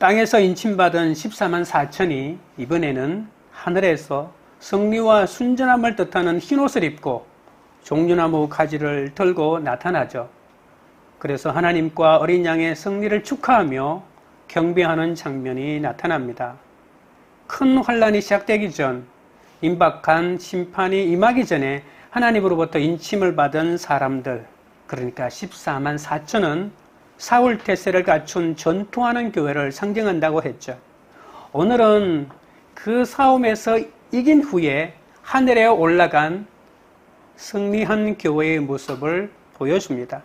땅에서 인침받은 14만 4천이 이번에는 하늘에서 승리와 순전함을 뜻하는 흰옷을 입고 종려나무 가지를 들고 나타나죠. 그래서 하나님과 어린 양의 승리를 축하하며 경배하는 장면이 나타납니다. 큰 환란이 시작되기 전, 임박한 심판이 임하기 전에 하나님으로부터 인침을 받은 사람들, 그러니까 14만 4천은 사울 태세를 갖춘 전투하는 교회를 상징한다고 했죠. 오늘은 그 싸움에서 이긴 후에 하늘에 올라간 승리한 교회의 모습을 보여줍니다.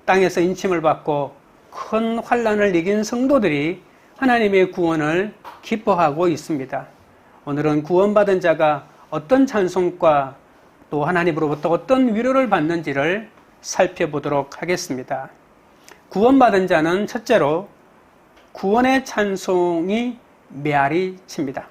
땅에서 인침을 받고 큰 환란을 이긴 성도들이 하나님의 구원을 기뻐하고 있습니다. 오늘은 구원받은 자가 어떤 찬송과 또 하나님으로부터 어떤 위로를 받는지를 살펴보도록 하겠습니다. 구원받은 자는 첫째로 구원의 찬송이 메아리 칩니다.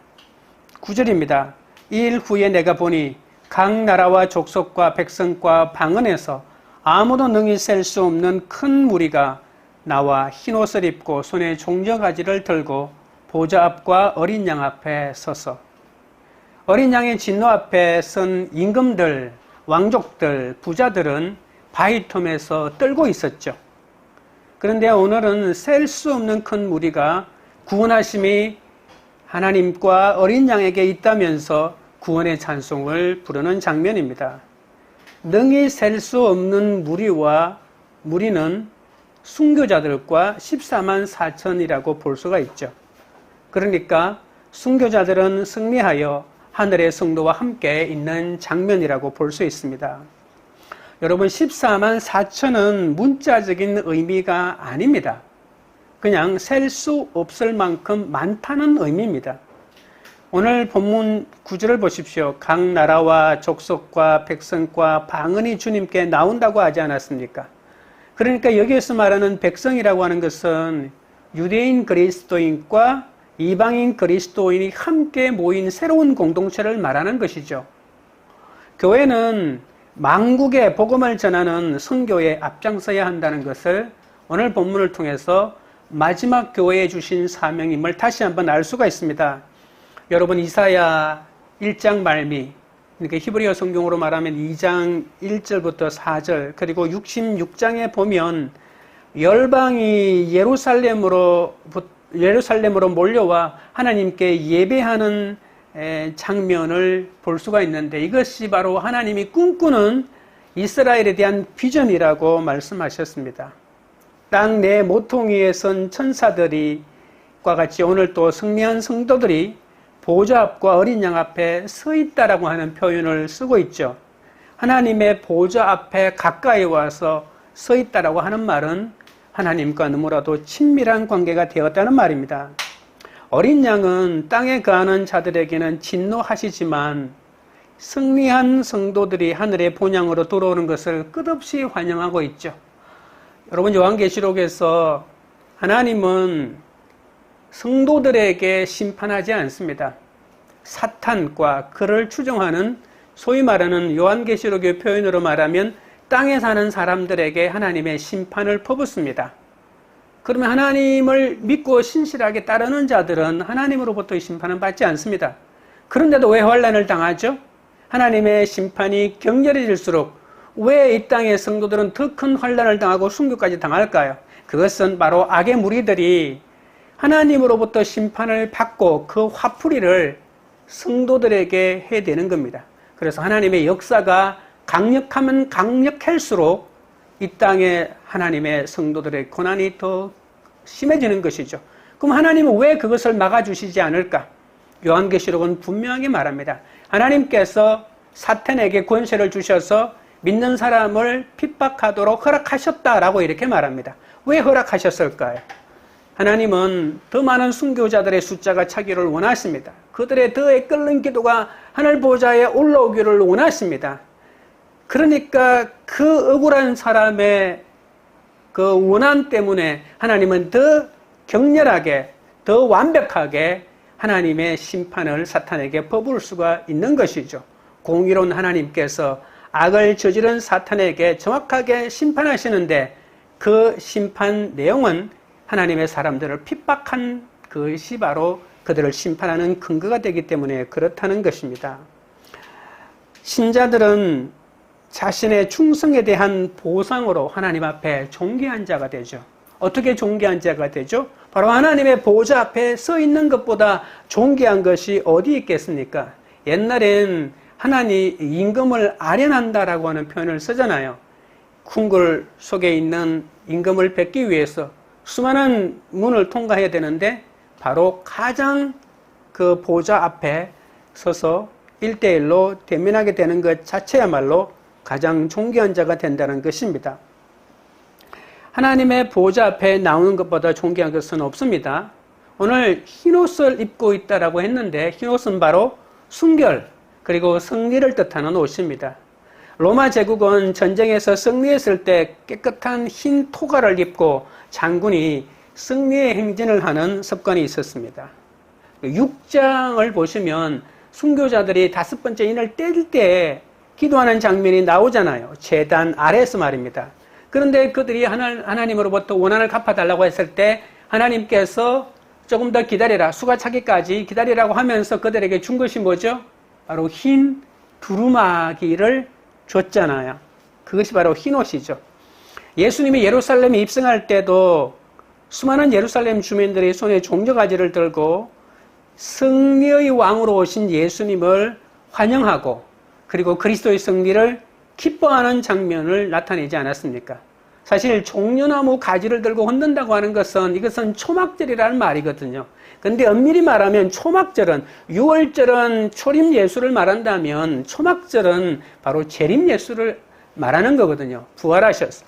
9절입니다. 이 일 후에 내가 보니 각 나라와 족속과 백성과 방언에서 아무도 능히 셀 수 없는 큰 무리가 나와 흰옷을 입고 손에 종려가지를 들고 보좌 앞과 어린 양 앞에 서서, 어린 양의 진노 앞에 선 임금들, 왕족들, 부자들은 바위틈에서 떨고 있었죠. 그런데 오늘은 셀 수 없는 큰 무리가 구원하심이 하나님과 어린 양에게 있다면서 구원의 찬송을 부르는 장면입니다. 능히 셀 수 없는 무리는 순교자들과 14만 4천이라고 볼 수가 있죠. 그러니까 순교자들은 승리하여 하늘의 성도와 함께 있는 장면이라고 볼 수 있습니다. 여러분, 14만 4천은 문자적인 의미가 아닙니다. 그냥 셀 수 없을 만큼 많다는 의미입니다. 오늘 본문 9절을 보십시오. 각 나라와 족속과 백성과 방언이 주님께 나온다고 하지 않았습니까? 그러니까 여기에서 말하는 백성이라고 하는 것은 유대인 그리스도인과 이방인 그리스도인이 함께 모인 새로운 공동체를 말하는 것이죠. 교회는 만국에 복음을 전하는 선교에 앞장서야 한다는 것을 오늘 본문을 통해서 마지막 교회에 주신 사명임을 다시 한번 알 수가 있습니다. 여러분, 이사야 1장 말미, 그러니까 히브리어 성경으로 말하면 2장 1절부터 4절, 그리고 66장에 보면 열방이 예루살렘으로 몰려와 하나님께 예배하는 장면을 볼 수가 있는데, 이것이 바로 하나님이 꿈꾸는 이스라엘에 대한 비전이라고 말씀하셨습니다. 땅 내 모퉁이에 선 천사들과 같이 오늘 또 승리한 성도들이 보좌 앞과 어린 양 앞에 서 있다라고 하는 표현을 쓰고 있죠. 하나님의 보좌 앞에 가까이 와서 서 있다라고 하는 말은 하나님과 너무나도 친밀한 관계가 되었다는 말입니다. 어린 양은 땅에 거하는 자들에게는 진노하시지만 승리한 성도들이 하늘의 본향으로 들어오는 것을 끝없이 환영하고 있죠. 여러분, 요한계시록에서 하나님은 성도들에게 심판하지 않습니다. 사탄과 그를 추종하는, 소위 말하는 요한계시록의 표현으로 말하면 땅에 사는 사람들에게 하나님의 심판을 퍼붓습니다. 그러면 하나님을 믿고 신실하게 따르는 자들은 하나님으로부터의 심판은 받지 않습니다. 그런데도 왜 환난을 당하죠? 하나님의 심판이 격렬해질수록 왜 이 땅의 성도들은 더 큰 환난을 당하고 순교까지 당할까요? 그것은 바로 악의 무리들이 하나님으로부터 심판을 받고 그 화풀이를 성도들에게 해야 되는 겁니다. 그래서 하나님의 역사가 강력하면 강력할수록 이 땅에 하나님의 성도들의 고난이 더 심해지는 것이죠. 그럼 하나님은 왜 그것을 막아주시지 않을까? 요한계시록은 분명하게 말합니다. 하나님께서 사탄에게 권세를 주셔서 믿는 사람을 핍박하도록 허락하셨다라고 이렇게 말합니다. 왜 허락하셨을까요? 하나님은 더 많은 순교자들의 숫자가 차기를 원하십니다. 그들의 더 애끓는 기도가 하늘 보좌에 올라오기를 원하십니다. 그러니까 그 억울한 사람의 그 원한 때문에 하나님은 더 격렬하게, 더 완벽하게 하나님의 심판을 사탄에게 퍼부을 수가 있는 것이죠. 공의로운 하나님께서 악을 저지른 사탄에게 정확하게 심판하시는데 그 심판 내용은 하나님의 사람들을 핍박한 그것이 바로 그들을 심판하는 근거가 되기 때문에 그렇다는 것입니다. 신자들은 자신의 충성에 대한 보상으로 하나님 앞에 존귀한 자가 되죠. 어떻게 존귀한 자가 되죠? 바로 하나님의 보좌 앞에 서 있는 것보다 존귀한 것이 어디 있겠습니까? 옛날엔 하나님 임금을 아련한다라고 하는 표현을 쓰잖아요. 궁궐 속에 있는 임금을 뵙기 위해서 수많은 문을 통과해야 되는데 바로 가장 그 보좌 앞에 서서 1대1로 대면하게 되는 것 자체야말로 가장 존귀한 자가 된다는 것입니다. 하나님의 보좌 앞에 나오는 것보다 존귀한 것은 없습니다. 오늘 흰옷을 입고 있다라고 했는데 흰옷은 바로 순결 그리고 승리를 뜻하는 옷입니다. 로마 제국은 전쟁에서 승리했을 때 깨끗한 흰 토가를 입고 장군이 승리의 행진을 하는 습관이 있었습니다. 6장을 보시면 순교자들이 5번째 인을 뗄 때 기도하는 장면이 나오잖아요. 제단 아래에서 말입니다. 그런데 그들이 하나님으로부터 원한을 갚아달라고 했을 때 하나님께서 조금 더 기다리라, 수가 차기까지 기다리라고 하면서 그들에게 준 것이 뭐죠? 바로 흰 두루마기를 줬잖아요. 그것이 바로 흰옷이죠. 예수님이 예루살렘에 입성할 때도 수많은 예루살렘 주민들이 손에 종려가지를 들고 승리의 왕으로 오신 예수님을 환영하고 그리고 그리스도의 승리를 기뻐하는 장면을 나타내지 않았습니까? 사실 종려나무 가지를 들고 흔든다고 하는 것은 이것은 초막절이라는 말이거든요. 그런데 엄밀히 말하면 초막절은 6월절은 초림 예수를 말한다면 초막절은 바로 재림 예수를 말하는 거거든요. 부활하셔서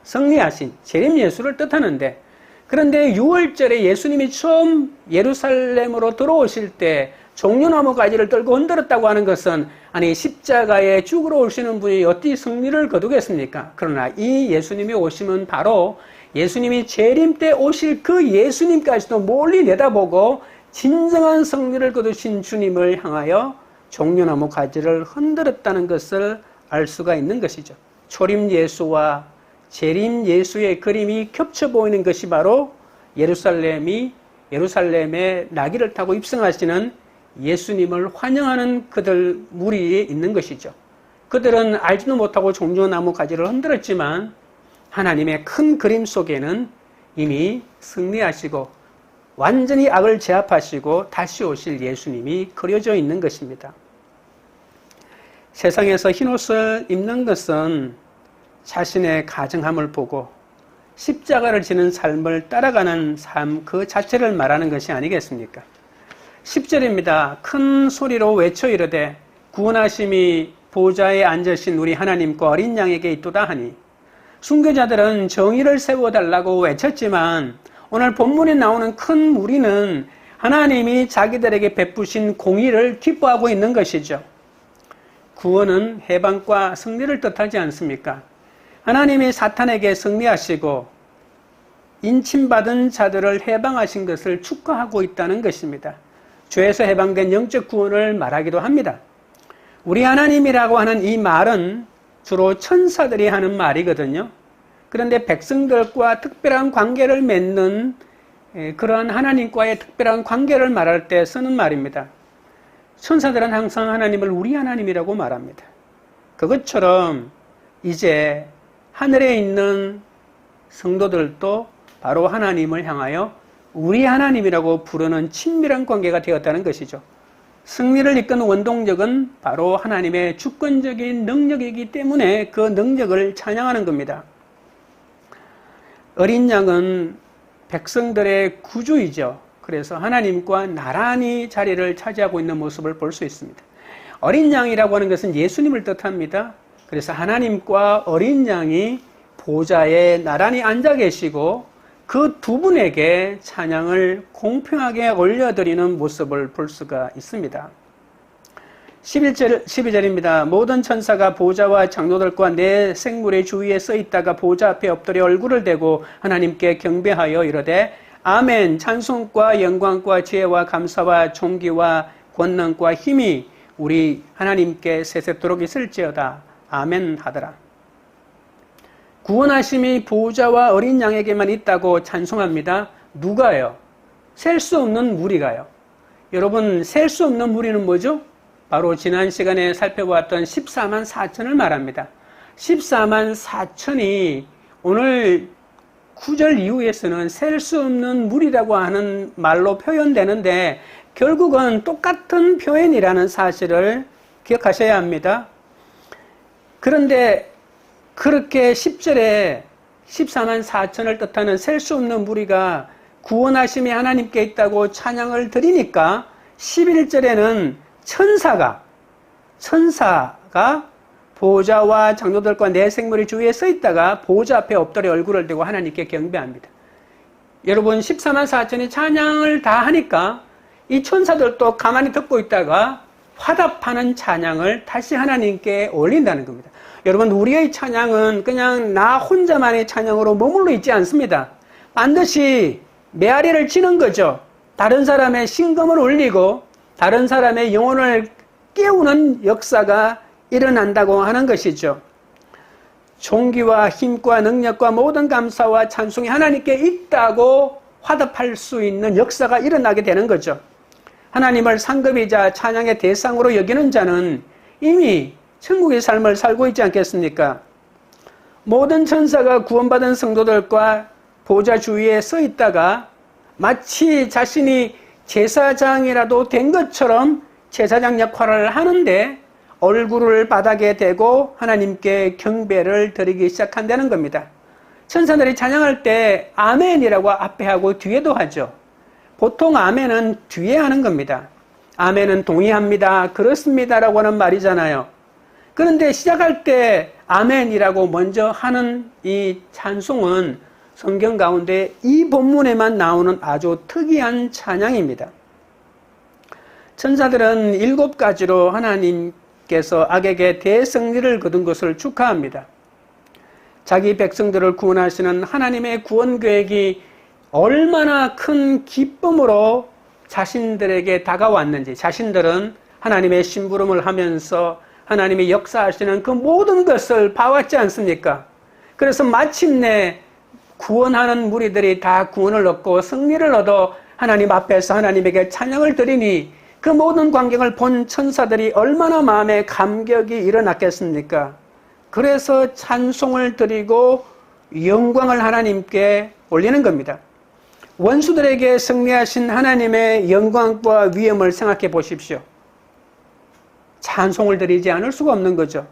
승리하신 재림 예수를 뜻하는데 그런데 6월절에 예수님이 처음 예루살렘으로 들어오실 때 종려나무 가지를 들고 흔들었다고 하는 것은 아니 십자가에 죽으러 오시는 분이 어찌 승리를 거두겠습니까? 그러나 이 예수님이 오시면 바로 예수님이 재림 때 오실 그 예수님까지도 멀리 내다보고 진정한 승리를 거두신 주님을 향하여 종려나무 가지를 흔들었다는 것을 알 수가 있는 것이죠. 초림 예수와 재림 예수의 그림이 겹쳐 보이는 것이 바로 예루살렘에 나귀를 타고 입성하시는 예수님을 환영하는 그들 무리에 있는 것이죠. 그들은 알지도 못하고 종려나무 가지를 흔들었지만 하나님의 큰 그림 속에는 이미 승리하시고 완전히 악을 제압하시고 다시 오실 예수님이 그려져 있는 것입니다. 세상에서 흰옷을 입는 것은 자신의 가증함을 보고 십자가를 지는 삶을 따라가는 삶 그 자체를 말하는 것이 아니겠습니까? 10절입니다. 큰 소리로 외쳐 이르되 구원하심이 보좌에 앉으신 우리 하나님과 어린 양에게 있도다 하니 순교자들은 정의를 세워달라고 외쳤지만 오늘 본문에 나오는 큰 무리는 하나님이 자기들에게 베푸신 공의를 기뻐하고 있는 것이죠. 구원은 해방과 승리를 뜻하지 않습니까? 하나님이 사탄에게 승리하시고 인침받은 자들을 해방하신 것을 축하하고 있다는 것입니다. 죄에서 해방된 영적 구원을 말하기도 합니다. 우리 하나님이라고 하는 이 말은 주로 천사들이 하는 말이거든요. 그런데 백성들과 특별한 관계를 맺는 그러한 하나님과의 특별한 관계를 말할 때 쓰는 말입니다. 천사들은 항상 하나님을 우리 하나님이라고 말합니다. 그것처럼 이제 하늘에 있는 성도들도 바로 하나님을 향하여 우리 하나님이라고 부르는 친밀한 관계가 되었다는 것이죠. 승리를 이끄는 원동력은 바로 하나님의 주권적인 능력이기 때문에 그 능력을 찬양하는 겁니다. 어린 양은 백성들의 구주이죠. 그래서 하나님과 나란히 자리를 차지하고 있는 모습을 볼 수 있습니다. 어린 양이라고 하는 것은 예수님을 뜻합니다. 그래서 하나님과 어린 양이 보좌에 나란히 앉아 계시고 그 두 분에게 찬양을 공평하게 올려드리는 모습을 볼 수가 있습니다. 12절입니다. 모든 천사가 보좌와 장로들과 내 생물의 주위에 서 있다가 보좌 앞에 엎드려 얼굴을 대고 하나님께 경배하여 이르되 아멘. 찬송과 영광과 지혜와 감사와 존귀와 권능과 힘이 우리 하나님께 세세토록 있을지어다. 아멘 하더라. 구원하심이 보좌와 어린 양에게만 있다고 찬송합니다. 누가요? 셀 수 없는 무리가요. 여러분, 셀 수 없는 무리는 뭐죠? 바로 지난 시간에 살펴보았던 14만 4천을 말합니다. 14만 4천이 오늘 9절 이후에서는 셀 수 없는 무리라고 하는 말로 표현되는데 결국은 똑같은 표현이라는 사실을 기억하셔야 합니다. 그런데 그렇게 10절에 14만 4천을 뜻하는 셀 수 없는 무리가 구원하심이 하나님께 있다고 찬양을 드리니까 11절에는 천사가 보호자와 장로들과 내 생물이 주위에 서 있다가 보호자 앞에 엎드려 얼굴을 대고 하나님께 경배합니다. 여러분, 14만 4천이 찬양을 다 하니까 이 천사들도 가만히 듣고 있다가 화답하는 찬양을 다시 하나님께 올린다는 겁니다. 여러분, 우리의 찬양은 그냥 나 혼자만의 찬양으로 머물러 있지 않습니다. 반드시 메아리를 치는 거죠. 다른 사람의 신금을 울리고 다른 사람의 영혼을 깨우는 역사가 일어난다고 하는 것이죠. 존귀와 힘과 능력과 모든 감사와 찬송이 하나님께 있다고 화답할 수 있는 역사가 일어나게 되는 거죠. 하나님을 상급이자 찬양의 대상으로 여기는 자는 이미 천국의 삶을 살고 있지 않겠습니까? 모든 천사가 구원받은 성도들과 보좌 주위에 서 있다가 마치 자신이 제사장이라도 된 것처럼 제사장 역할을 하는데 얼굴을 바닥에 대고 하나님께 경배를 드리기 시작한다는 겁니다. 천사들이 찬양할 때 아멘이라고 앞에 하고 뒤에도 하죠. 보통 아멘은 뒤에 하는 겁니다. 아멘은 동의합니다, 그렇습니다라고 하는 말이잖아요. 그런데 시작할 때 아멘이라고 먼저 하는 이 찬송은 성경 가운데 이 본문에만 나오는 아주 특이한 찬양입니다. 천사들은 7가지로 하나님께서 악에게 대승리를 거둔 것을 축하합니다. 자기 백성들을 구원하시는 하나님의 구원 계획이 얼마나 큰 기쁨으로 자신들에게 다가왔는지, 자신들은 하나님의 심부름을 하면서 하나님이 역사하시는 그 모든 것을 봐왔지 않습니까? 그래서 마침내 구원하는 무리들이 다 구원을 얻고 승리를 얻어 하나님 앞에서 하나님에게 찬양을 드리니 그 모든 광경을 본 천사들이 얼마나 마음에 감격이 일어났겠습니까? 그래서 찬송을 드리고 영광을 하나님께 올리는 겁니다. 원수들에게 승리하신 하나님의 영광과 위엄을 생각해 보십시오. 찬송을 드리지 않을 수가 없는 거죠.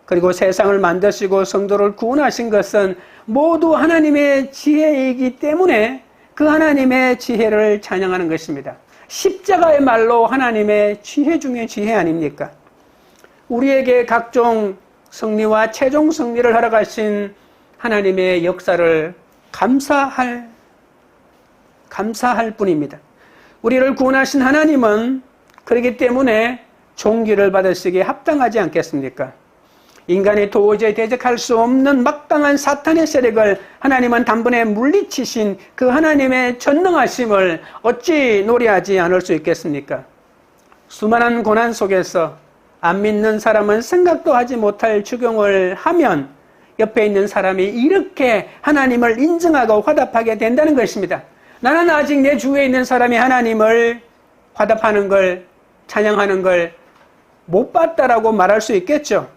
그리고 세상을 만드시고 성도를 구원하신 것은 모두 하나님의 지혜이기 때문에 그 하나님의 지혜를 찬양하는 것입니다. 십자가의 말로 하나님의 지혜 중에 지혜 아닙니까? 우리에게 각종 승리와 최종 승리를 허락하신 하나님의 역사를 감사할 뿐입니다. 우리를 구원하신 하나님은 그렇기 때문에 존귀를 받으시기에 합당하지 않겠습니까? 인간이 도저히 대적할 수 없는 막강한 사탄의 세력을 하나님은 단번에 물리치신 그 하나님의 전능하심을 어찌 노래하지 않을 수 있겠습니까? 수많은 고난 속에서 안 믿는 사람은 생각도 하지 못할 추경을 하면 옆에 있는 사람이 이렇게 하나님을 인정하고 화답하게 된다는 것입니다. 나는 아직 내 주위에 있는 사람이 하나님을 화답하는 걸, 찬양하는 걸 못 봤다라고 말할 수 있겠죠.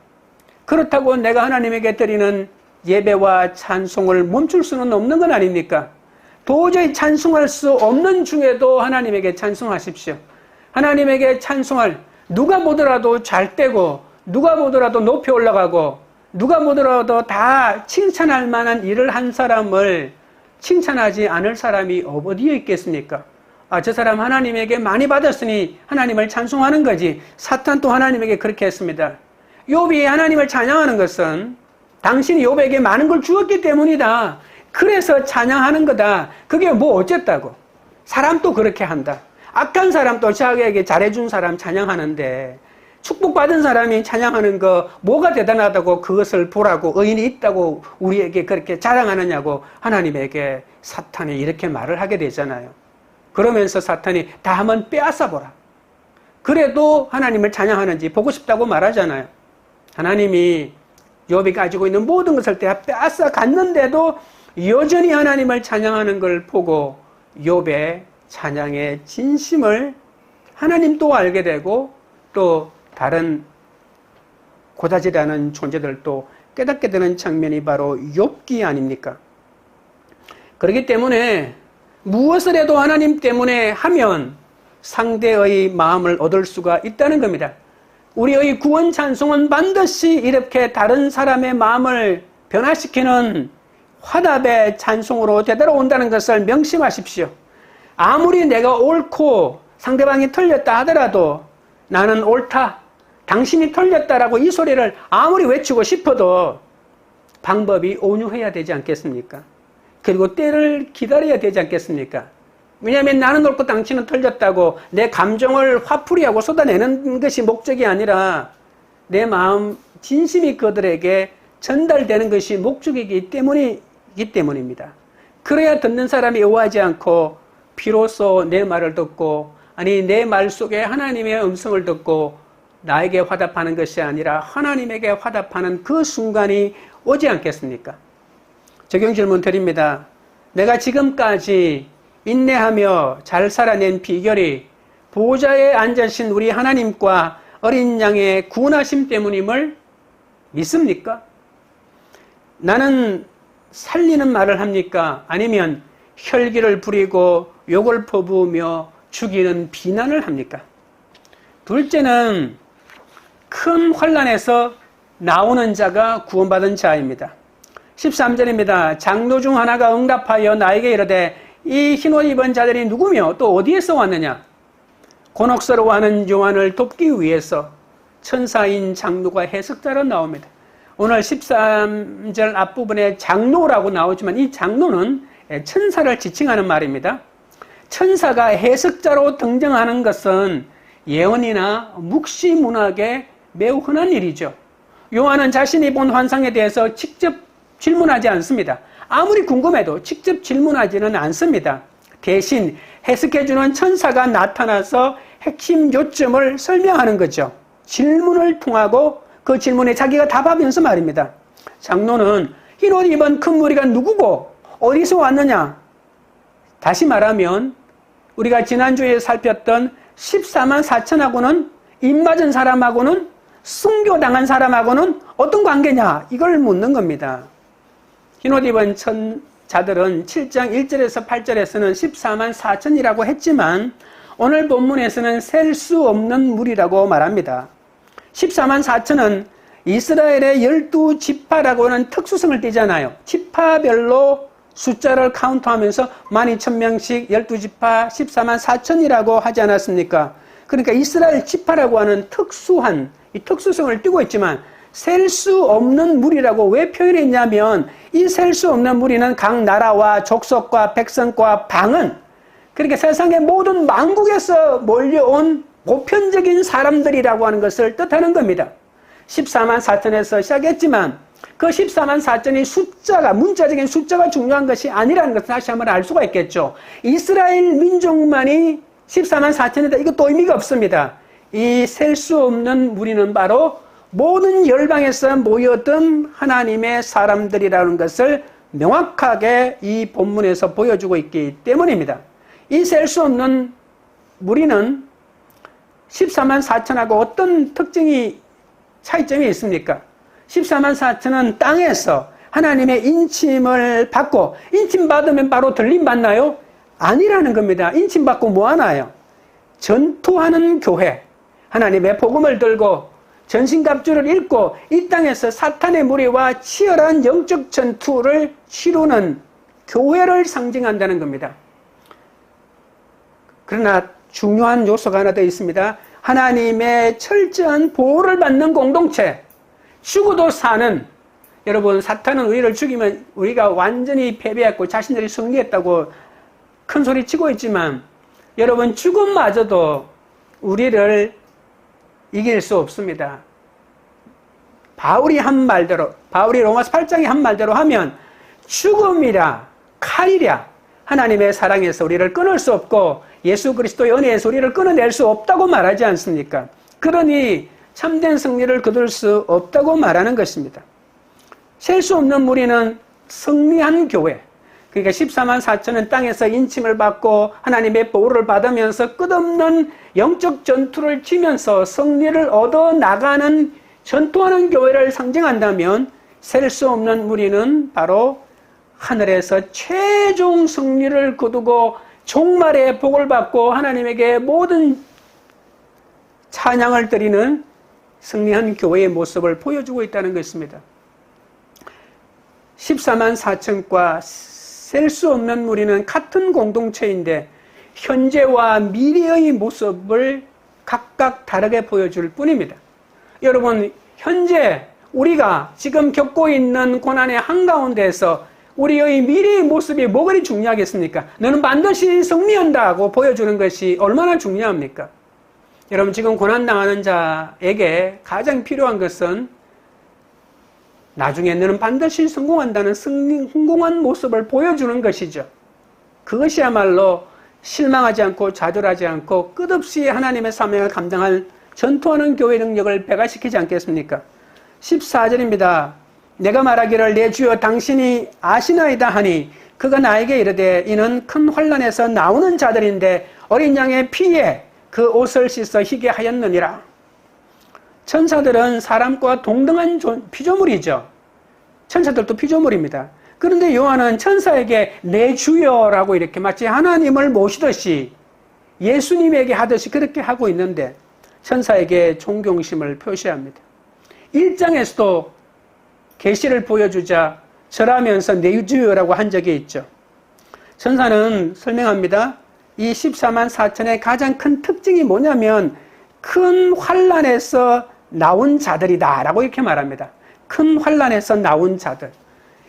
그렇다고 내가 하나님에게 드리는 예배와 찬송을 멈출 수는 없는 건 아닙니까? 도저히 찬송할 수 없는 중에도 하나님에게 찬송하십시오. 하나님에게 찬송할, 누가 보더라도 잘 되고 누가 보더라도 높이 올라가고 누가 보더라도 다 칭찬할 만한 일을 한 사람을 칭찬하지 않을 사람이 어디에 있겠습니까? 저 사람 하나님에게 많이 받았으니 하나님을 찬송하는 거지. 사탄도 하나님에게 그렇게 했습니다. 욥이 하나님을 찬양하는 것은 당신이 욥에게 많은 걸 주었기 때문이다. 그래서 찬양하는 거다. 그게 뭐 어쨌다고. 사람도 그렇게 한다. 악한 사람도 자기에게 잘해준 사람 찬양하는데 축복받은 사람이 찬양하는 거 뭐가 대단하다고 그것을 보라고 의인이 있다고 우리에게 그렇게 자랑하느냐고 하나님에게 사탄이 이렇게 말을 하게 되잖아요. 그러면서 사탄이 다 한번 빼앗아 보라. 그래도 하나님을 찬양하는지 보고 싶다고 말하잖아요. 하나님이 욥이 가지고 있는 모든 것을 다 빼앗아 갔는데도 여전히 하나님을 찬양하는 걸 보고 욥의 찬양의 진심을 하나님도 알게 되고 또 다른 고다지라는 존재들도 깨닫게 되는 장면이 바로 욥기 아닙니까? 그렇기 때문에 무엇을 해도 하나님 때문에 하면 상대의 마음을 얻을 수가 있다는 겁니다. 우리의 구원 찬송은 반드시 이렇게 다른 사람의 마음을 변화시키는 화답의 찬송으로 되돌아온다는 것을 명심하십시오. 아무리 내가 옳고 상대방이 틀렸다 하더라도 나는 옳다, 당신이 틀렸다라고 이 소리를 아무리 외치고 싶어도 방법이 온유해야 되지 않겠습니까? 그리고 때를 기다려야 되지 않겠습니까? 왜냐하면 나는 옳고 당신은 틀렸다고 내 감정을 화풀이하고 쏟아내는 것이 목적이 아니라 내 마음 진심이 그들에게 전달되는 것이 목적이기 때문입니다. 그래야 듣는 사람이 오해하지 않고 비로소 내 말을 듣고 아니 내 말 속에 하나님의 음성을 듣고 나에게 화답하는 것이 아니라 하나님에게 화답하는 그 순간이 오지 않겠습니까? 적용 질문 드립니다. 내가 지금까지 인내하며 잘 살아낸 비결이 보좌에 앉으신 우리 하나님과 어린 양의 구원하심 때문임을 믿습니까? 나는 살리는 말을 합니까? 아니면 혈기를 부리고 욕을 퍼부으며 죽이는 비난을 합니까? 둘째는 큰 환난에서 나오는 자가 구원받은 자입니다. 13절입니다. 장로 중 하나가 응답하여 나에게 이르되 이 흰옷 입은 자들이 누구며 또 어디에서 왔느냐? 곤혹스러워하는 요한을 돕기 위해서 천사인 장로가 해석자로 나옵니다. 오늘 13절 앞부분에 장로라고 나오지만 이 장로는 천사를 지칭하는 말입니다. 천사가 해석자로 등장하는 것은 예언이나 묵시 문학에 매우 흔한 일이죠. 요한은 자신이 본 환상에 대해서 직접 질문하지 않습니다. 아무리 궁금해도 직접 질문하지는 않습니다. 대신 해석해주는 천사가 나타나서 핵심 요점을 설명하는 거죠. 질문을 통하고 그 질문에 자기가 답하면서 말입니다. 장로는 흰옷 입은 큰 무리가 누구고 어디서 왔느냐? 다시 말하면 우리가 지난주에 살폈던 14만 4천하고는 입맞은 사람하고는 순교당한 사람하고는 어떤 관계냐? 이걸 묻는 겁니다. 흰옷 입은 자들은 7장 1절에서 8절에서는 14만 4천이라고 했지만 오늘 본문에서는 셀 수 없는 무리라고 말합니다. 14만 4천은 이스라엘의 12지파라고 하는 특수성을 띠잖아요. 지파별로 숫자를 카운트하면서 12,000명씩 12지파 14만 4천이라고 하지 않았습니까? 그러니까 이스라엘 지파라고 하는 특수한 이 특수성을 띠고 있지만 셀 수 없는 무리라고 왜 표현했냐면 이 셀 수 없는 무리는 각 나라와 족속과 백성과 방언 그러니까 세상의 모든 만국에서 몰려온 보편적인 사람들이라고 하는 것을 뜻하는 겁니다. 14만 4천에서 시작했지만 그 14만 4천의 숫자가 문자적인 숫자가 중요한 것이 아니라는 것을 다시 한번 알 수가 있겠죠. 이스라엘 민족만이 14만 4천이다. 이것도 의미가 없습니다. 이 셀 수 없는 무리는 바로 모든 열방에서 모여든 하나님의 사람들이라는 것을 명확하게 이 본문에서 보여주고 있기 때문입니다. 이 셀 수 없는 무리는 14만 4천하고 어떤 특징이 차이점이 있습니까? 14만 4천은 땅에서 하나님의 인침을 받고 인침받으면 바로 들림 받나요? 아니라는 겁니다. 인침받고 뭐 하나요? 전투하는 교회, 하나님의 복음을 들고 전신갑주를 입고 이 땅에서 사탄의 무리와 치열한 영적 전투를 치르는 교회를 상징한다는 겁니다. 그러나 중요한 요소가 하나 더 있습니다. 하나님의 철저한 보호를 받는 공동체, 죽어도 사는, 여러분 사탄은 우리를 죽이면 우리가 완전히 패배했고 자신들이 승리했다고 큰 소리 치고 있지만 여러분 죽음마저도 우리를 이길 수 없습니다. 바울이 한 말대로, 바울이 로마서 8장에 한 말대로 하면 죽음이라 칼이랴 하나님의 사랑에서 우리를 끊을 수 없고 예수 그리스도의 은혜에서 우리를 끊어낼 수 없다고 말하지 않습니까? 그러니 참된 승리를 거둘 수 없다고 말하는 것입니다. 셀 수 없는 무리는 승리한 교회, 그러니까 14만 4천은 땅에서 인침을 받고 하나님의 보호를 받으면서 끝없는 영적 전투를 치면서 승리를 얻어 나가는 전투하는 교회를 상징한다면 셀 수 없는 무리는 바로 하늘에서 최종 승리를 거두고 종말의 복을 받고 하나님에게 모든 찬양을 드리는 승리한 교회의 모습을 보여주고 있다는 것입니다. 14만 4천과 셀 수 없는 무리는 같은 공동체인데 현재와 미래의 모습을 각각 다르게 보여줄 뿐입니다. 여러분, 현재 우리가 지금 겪고 있는 고난의 한가운데에서 우리의 미래의 모습이 뭐가 그리 중요하겠습니까? 너는 반드시 승리한다고 보여주는 것이 얼마나 중요합니까? 여러분, 지금 고난당하는 자에게 가장 필요한 것은 나중에 너는 반드시 성공한다는 성공한 모습을 보여주는 것이죠. 그것이야말로 실망하지 않고 좌절하지 않고 끝없이 하나님의 사명을 감당할 전투하는 교회 능력을 배가시키지 않겠습니까? 14절입니다. 내가 말하기를 내 주여 당신이 아시나이다 하니 그가 나에게 이르되 이는 큰 환난에서 나오는 자들인데 어린 양의 피에 그 옷을 씻어 희게 하였느니라. 천사들은 사람과 동등한 피조물이죠. 천사들도 피조물입니다. 그런데 요한은 천사에게 내 주여라고 이렇게 마치 하나님을 모시듯이 예수님에게 하듯이 그렇게 하고 있는데 천사에게 존경심을 표시합니다. 1장에서도 계시를 보여주자 절하면서 내 주여라고 한 적이 있죠. 천사는 설명합니다. 이 14만 4천의 가장 큰 특징이 뭐냐면 큰 환난에서 나온 자들이다 라고 이렇게 말합니다. 큰 환난에서 나온 자들.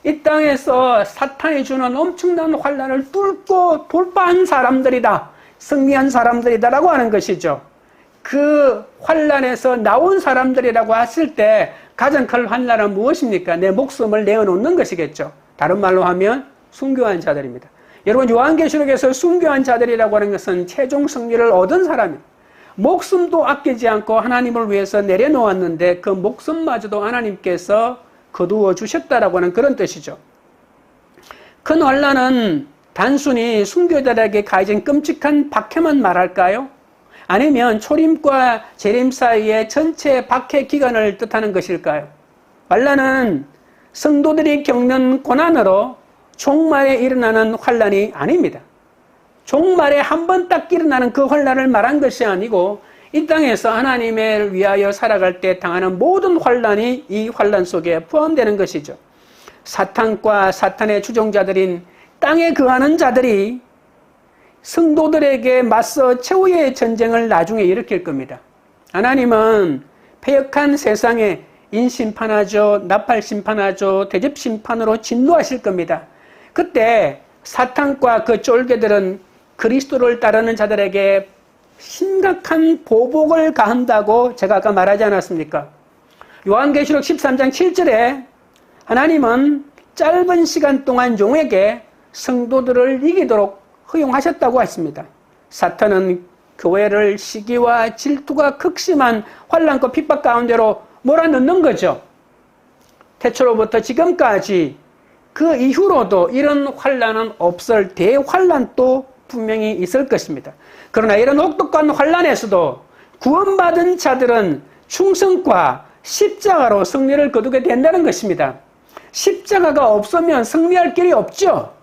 이 땅에서 사탄이 주는 엄청난 환난을 뚫고 돌파한 사람들이다. 승리한 사람들이다 라고 하는 것이죠. 그 환난에서 나온 사람들이라고 했을 때 가장 큰 환난은 무엇입니까? 내 목숨을 내어놓는 것이겠죠. 다른 말로 하면 순교한 자들입니다. 여러분, 요한계시록에서 순교한 자들이라고 하는 것은 최종 승리를 얻은 사람입니다. 목숨도 아끼지 않고 하나님을 위해서 내려놓았는데 그 목숨마저도 하나님께서 거두어 주셨다라고 하는 그런 뜻이죠. 큰 환난은 단순히 순교자들에게 가해진 끔찍한 박해만 말할까요? 아니면 초림과 재림 사이의 전체 박해 기간을 뜻하는 것일까요? 환난은 성도들이 겪는 고난으로 종말에 일어나는 환난이 아닙니다. 종말에 한 번 딱 일어나는 그 환난을 말한 것이 아니고 이 땅에서 하나님을 위하여 살아갈 때 당하는 모든 환난이 이 환난 속에 포함되는 것이죠. 사탄과 사탄의 추종자들인 땅에 거하는 자들이 성도들에게 맞서 최후의 전쟁을 나중에 일으킬 겁니다. 하나님은 패역한 세상에 인심판하죠, 나팔심판하죠, 대접심판으로 진노하실 겁니다. 그때 사탄과 그 쫄개들은 그리스도를 따르는 자들에게 심각한 보복을 가한다고 제가 아까 말하지 않았습니까? 요한계시록 13장 7절에 하나님은 짧은 시간 동안 용에게 성도들을 이기도록 허용하셨다고 했습니다. 사탄은 교회를 시기와 질투가 극심한 환난과 핍박 가운데로 몰아넣는 거죠. 태초로부터 지금까지 그 이후로도 이런 환난은 없을 대환난도 분명히 있을 것입니다. 그러나 이런 혹독한 환난에서도 구원받은 자들은 충성과 십자가로 승리를 거두게 된다는 것입니다. 십자가가 없으면 승리할 길이 없죠.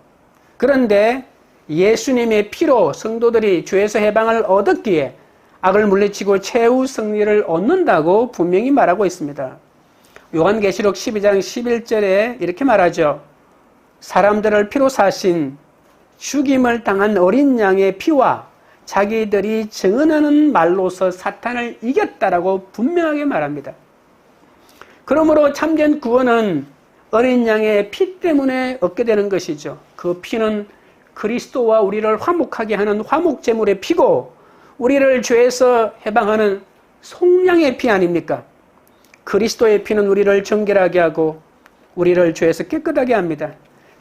그런데 예수님의 피로 성도들이 죄에서 해방을 얻었기에 악을 물리치고 최후 승리를 얻는다고 분명히 말하고 있습니다. 요한계시록 12장 11절에 이렇게 말하죠. 사람들을 피로 사신 죽임을 당한 어린 양의 피와 자기들이 증언하는 말로서 사탄을 이겼다라고 분명하게 말합니다. 그러므로 참된 구원은 어린 양의 피 때문에 얻게 되는 것이죠. 그 피는 그리스도와 우리를 화목하게 하는 화목제물의 피고 우리를 죄에서 해방하는 속량의 피 아닙니까? 그리스도의 피는 우리를 정결하게 하고 우리를 죄에서 깨끗하게 합니다.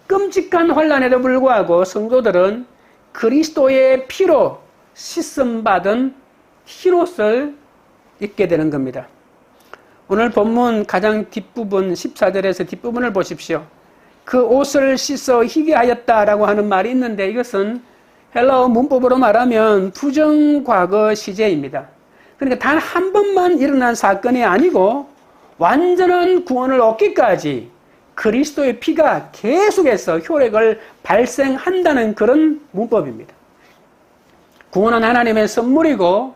끔찍한 환난에도 불구하고 성도들은 그리스도의 피로 씻음받은 흰옷을 입게 되는 겁니다. 오늘 본문 가장 뒷부분 14절에서 뒷부분을 보십시오. 그 옷을 씻어 희게 하였다라고 하는 말이 있는데 이것은 헬라어 문법으로 말하면 부정과거 시제입니다. 그러니까 단 한 번만 일어난 사건이 아니고 완전한 구원을 얻기까지 그리스도의 피가 계속해서 효력을 발생한다는 그런 문법입니다. 구원은 하나님의 선물이고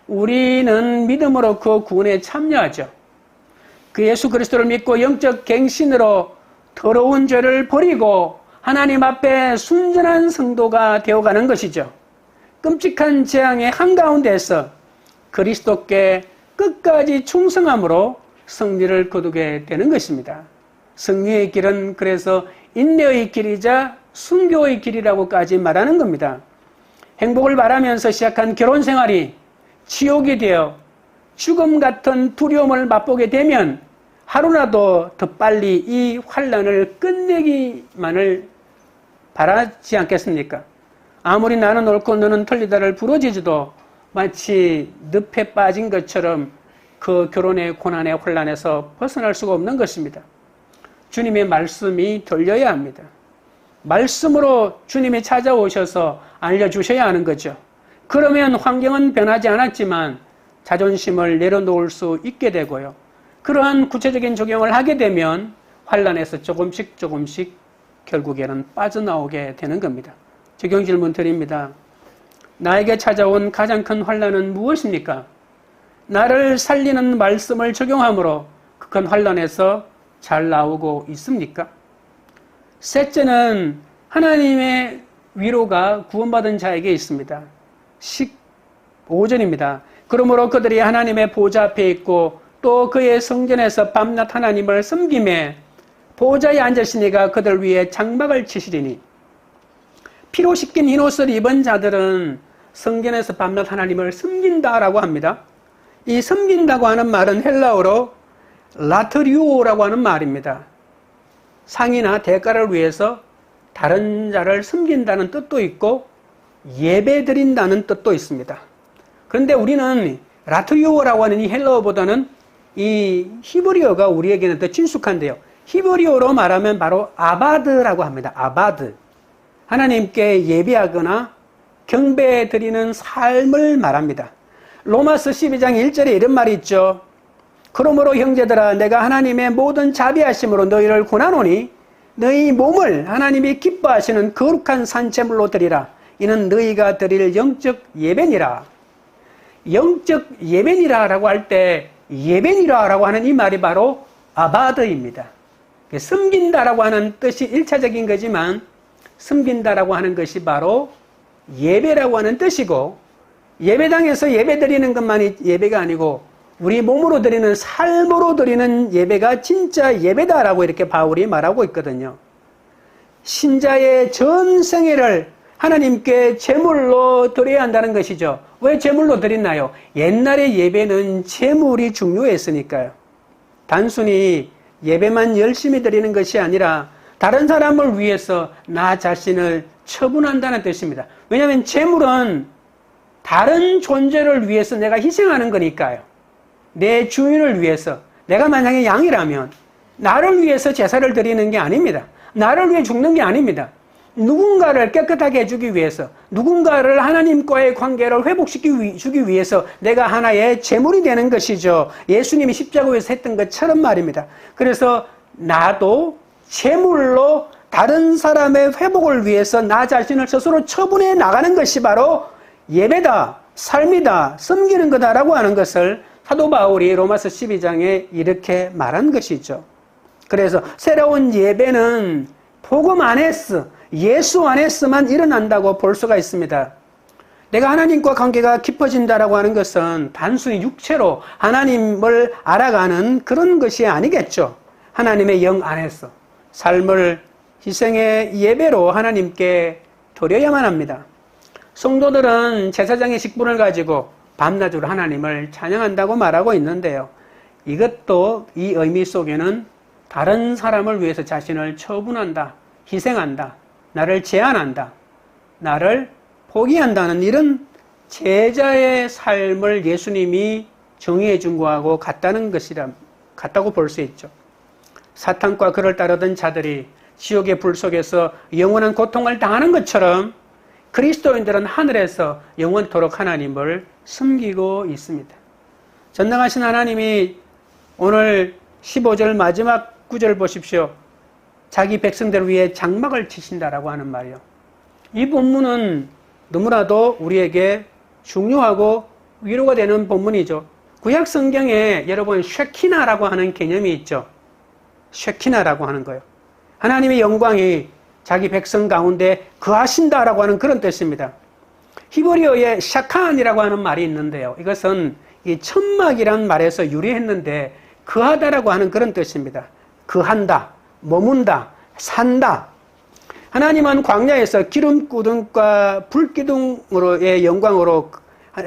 우리는 믿음으로 그 구원에 참여하죠. 그 예수 그리스도를 믿고 영적 갱신으로 더러운 죄를 버리고 하나님 앞에 순전한 성도가 되어가는 것이죠. 끔찍한 재앙의 한가운데에서 그리스도께 끝까지 충성함으로 승리를 거두게 되는 것입니다. 승리의 길은 그래서 인내의 길이자 순교의 길이라고까지 말하는 겁니다. 행복을 바라면서 시작한 결혼 생활이 지옥이 되어 죽음 같은 두려움을 맛보게 되면 하루라도 더 빨리 이 환난을 끝내기만을 바라지 않겠습니까? 아무리 나는 옳고 너는 틀리다를 부러지지도 마치 늪에 빠진 것처럼 그 결혼의 고난의 혼란에서 벗어날 수가 없는 것입니다. 주님의 말씀이 들려야 합니다. 말씀으로 주님이 찾아오셔서 알려주셔야 하는 거죠. 그러면 환경은 변하지 않았지만 자존심을 내려놓을 수 있게 되고요. 그러한 구체적인 적용을 하게 되면 환란에서 조금씩 결국에는 빠져나오게 되는 겁니다. 적용 질문 드립니다. 나에게 찾아온 가장 큰 환란은 무엇입니까? 나를 살리는 말씀을 적용함으로 그 큰 환란에서 잘 나오고 있습니까? 셋째는 하나님의 위로가 구원받은 자에게 있습니다. 15절입니다. 그러므로 그들이 하나님의 보좌 앞에 있고 또 그의 성전에서 밤낮 하나님을 섬기매 보좌에 앉으시니가 그들 위에 장막을 치시리니. 피로 씻긴 흰옷을 입은 자들은 성전에서 밤낮 하나님을 섬긴다라고 합니다. 이 섬긴다고 하는 말은 헬라어로 라트리오라고 하는 말입니다. 상이나 대가를 위해서 다른 자를 섬긴다는 뜻도 있고 예배 드린다는 뜻도 있습니다. 그런데 우리는 라트리오라고 하는 이 헬라어보다는 이 히브리어가 우리에게는 더 친숙한데요. 히브리어로 말하면 바로 아바드라고 합니다. 아바드. 하나님께 예배하거나 경배 드리는 삶을 말합니다. 로마서 12장 1절에 이런 말이 있죠. 그러므로 형제들아 내가 하나님의 모든 자비하심으로 너희를 권하노니 너희 몸을 하나님이 기뻐하시는 거룩한 산제물로 드리라. 이는 너희가 드릴 영적 예배니라. 영적 예배니라라고 할 때 예배니라라고 하는 이 말이 바로 아바드입니다. 섬긴다라고 하는 뜻이 1차적인 거지만 섬긴다라고 하는 것이 바로 예배라고 하는 뜻이고 예배당에서 예배 드리는 것만이 예배가 아니고 우리 몸으로 드리는 삶으로 드리는 예배가 진짜 예배다라고 이렇게 바울이 말하고 있거든요. 신자의 전 생애를 하나님께 제물로 드려야 한다는 것이죠. 왜 제물로 드리나요? 옛날의 예배는 제물이 중요했으니까요. 단순히 예배만 열심히 드리는 것이 아니라 다른 사람을 위해서 나 자신을 처분한다는 뜻입니다. 왜냐하면 제물은 다른 존재를 위해서 내가 희생하는 거니까요. 내 주인을 위해서, 내가 만약에 양이라면 나를 위해서 제사를 드리는 게 아닙니다. 나를 위해 죽는 게 아닙니다. 누군가를 깨끗하게 해주기 위해서, 누군가를 하나님과의 관계를 회복시키기 위해서 내가 하나의 제물이 되는 것이죠. 예수님이 십자가에서 했던 것처럼 말입니다. 그래서 나도 제물로 다른 사람의 회복을 위해서 나 자신을 스스로 처분해 나가는 것이 바로 예배다, 삶이다, 섬기는 거다라고 하는 것을 사도 바울이 로마서 12장에 이렇게 말한 것이죠. 그래서 새로운 예배는 복음 안에서, 예수 안에서만 일어난다고 볼 수가 있습니다. 내가 하나님과 관계가 깊어진다라고 하는 것은 단순히 육체로 하나님을 알아가는 그런 것이 아니겠죠. 하나님의 영 안에서 삶을 희생의 예배로 하나님께 드려야만 합니다. 성도들은 제사장의 직분을 가지고 밤낮으로 하나님을 찬양한다고 말하고 있는데요. 이것도 이 의미 속에는 다른 사람을 위해서 자신을 처분한다, 희생한다, 나를 제한한다, 나를 포기한다는 이런 제자의 삶을 예수님이 정의해 준 거하고 같다고 볼 수 있죠. 사탄과 그를 따르던 자들이 지옥의 불 속에서 영원한 고통을 당하는 것처럼 그리스도인들은 하늘에서 영원토록 하나님을 섬기고 있습니다. 전능하신 하나님이 오늘 15절 마지막 구절 보십시오. 자기 백성들을 위해 장막을 치신다라고 하는 말이요. 이 본문은 너무나도 우리에게 중요하고 위로가 되는 본문이죠. 구약 성경에 여러분 쉐키나라고 하는 개념이 있죠. 쉐키나라고 하는 거예요. 하나님의 영광이 자기 백성 가운데 거하신다라고 하는 그런 뜻입니다. 히브리어에 샤칸이라고 하는 말이 있는데요. 이것은 이 천막이라는 말에서 유래했는데 거하다라고 하는 그런 뜻입니다. 거한다, 머문다, 산다. 하나님은 광야에서 기름기둥과 불기둥으로의 영광으로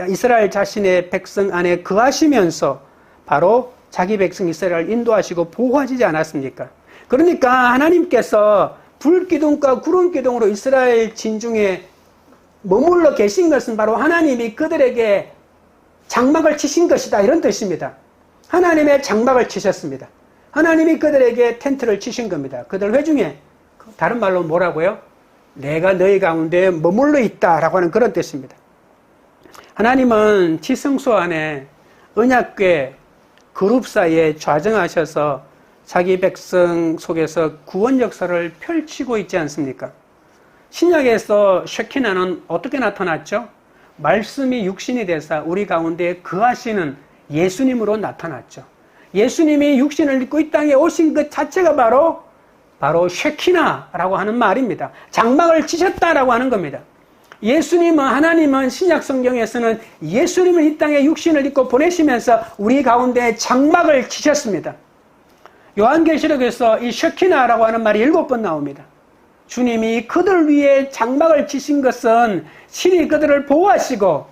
이스라엘 자신의 백성 안에 거하시면서 바로 자기 백성 이스라엘을 인도하시고 보호하시지 않았습니까? 그러니까 하나님께서 불기둥과 구름기둥으로 이스라엘 진중에 머물러 계신 것은 바로 하나님이 그들에게 장막을 치신 것이다, 이런 뜻입니다. 하나님의 장막을 치셨습니다. 하나님이 그들에게 텐트를 치신 겁니다. 그들 회중에 다른 말로 뭐라고요? 내가 너희 가운데 머물러 있다라고 하는 그런 뜻입니다. 하나님은 지성소 안에 언약궤 그룹 사이에 좌정하셔서 자기 백성 속에서 구원 역사를 펼치고 있지 않습니까? 신약에서 쉐키나는 어떻게 나타났죠? 말씀이 육신이 되사 우리 가운데 거하시는 예수님으로 나타났죠. 예수님이 육신을 입고 이 땅에 오신 것 자체가 바로 쉐키나라고 하는 말입니다. 장막을 치셨다라고 하는 겁니다. 예수님은, 하나님은 신약 성경에서는 예수님을 이 땅에 육신을 입고 보내시면서 우리 가운데 장막을 치셨습니다. 요한계시록에서 이 쉐키나라고 하는 말이 7번 나옵니다. 주님이 그들 위에 장막을 치신 것은 친히 그들을 보호하시고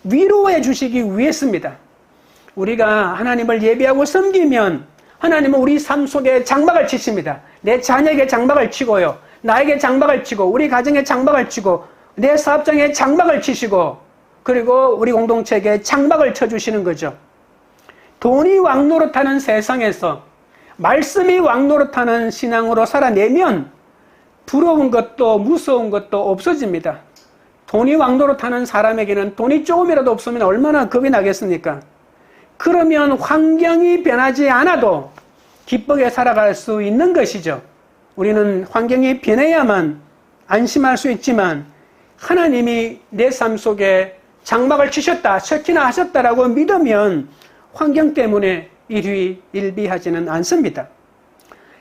위로해 주시기 위해서입니다. 우리가 하나님을 예배하고 섬기면 하나님은 우리 삶 속에 장막을 치십니다. 내 자녀에게 장막을 치고요. 나에게 장막을 치고 우리 가정에 장막을 치고 내 사업장에 장막을 치시고 그리고 우리 공동체에게 장막을 쳐주시는 거죠. 돈이 왕노릇하는 세상에서 말씀이 왕노릇하는 신앙으로 살아내면 부러운 것도 무서운 것도 없어집니다. 돈이 왕노릇하는 사람에게는 돈이 조금이라도 없으면 얼마나 겁이 나겠습니까? 그러면 환경이 변하지 않아도 기쁘게 살아갈 수 있는 것이죠. 우리는 환경이 변해야만 안심할 수 있지만 하나님이 내 삶 속에 장막을 치셨다, 쉐키나 하셨다라고 믿으면 환경 때문에 일비하지는 않습니다.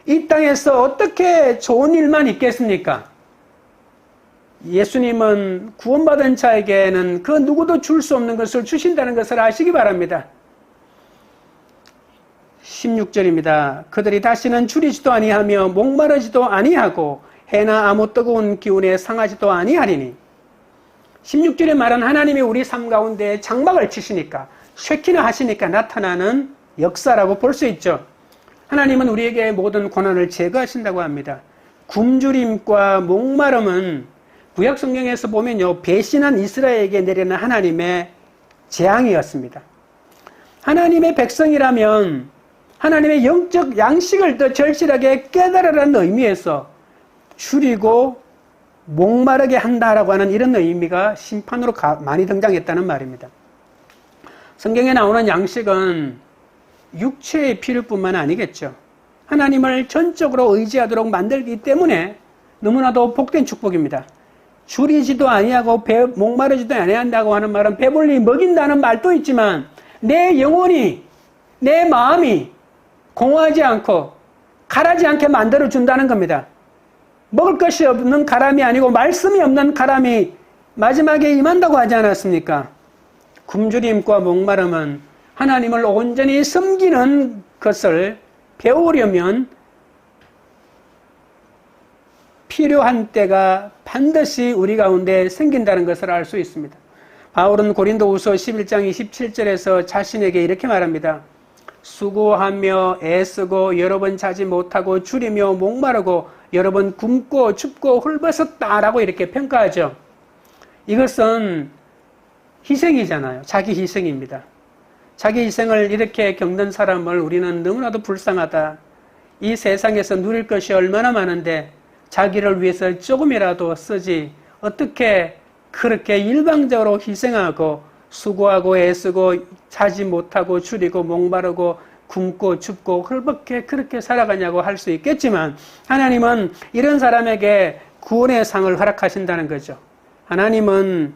이 땅에서 어떻게 좋은 일만 있겠습니까? 예수님은 구원받은 자에게는 그 누구도 줄 수 없는 것을 주신다는 것을 아시기 바랍니다. 16절입니다. 그들이 다시는 줄이지도 아니하며 목마르지도 아니하고 해나 아무 뜨거운 기운에 상하지도 아니하리니 16절의 말은 하나님이 우리 삶 가운데 장막을 치시니까 쉐키나 하시니까 나타나는 역사라고 볼 수 있죠. 하나님은 우리에게 모든 고난을 제거하신다고 합니다. 굶주림과 목마름은 구약 성경에서 보면요, 배신한 이스라엘에게 내리는 하나님의 재앙이었습니다. 하나님의 백성이라면 하나님의 영적 양식을 더 절실하게 깨달으라는 의미에서 줄이고 목마르게 한다라고 하는 이런 의미가 심판으로 많이 등장했다는 말입니다. 성경에 나오는 양식은 육체의 필요뿐만 아니겠죠. 하나님을 전적으로 의지하도록 만들기 때문에 너무나도 복된 축복입니다. 줄이지도 아니하고 목마르지도 아니한다고 하는 말은 배불리 먹인다는 말도 있지만 내 영혼이, 내 마음이 공허하지 않고 가라지 않게 만들어준다는 겁니다. 먹을 것이 없는 가람이 아니고 말씀이 없는 가람이 마지막에 임한다고 하지 않았습니까? 굶주림과 목마름은 하나님을 온전히 섬기는 것을 배우려면 필요한 때가 반드시 우리 가운데 생긴다는 것을 알 수 있습니다. 바울은 고린도후서 11장 27절에서 자신에게 이렇게 말합니다. 수고하며 애쓰고 여러 번 자지 못하고 줄이며 목마르고 여러 번 굶고 춥고 헐벗었다라고 이렇게 평가하죠. 이것은 희생이잖아요. 자기 희생입니다. 자기 희생을 이렇게 겪는 사람을 우리는 너무나도 불쌍하다. 이 세상에서 누릴 것이 얼마나 많은데 자기를 위해서 조금이라도 쓰지 어떻게 그렇게 일방적으로 희생하고 수고하고 애쓰고 자지 못하고 줄이고 목마르고 굶고 춥고 헐벗게 그렇게 살아가냐고 할 수 있겠지만 하나님은 이런 사람에게 구원의 상을 허락하신다는 거죠. 하나님은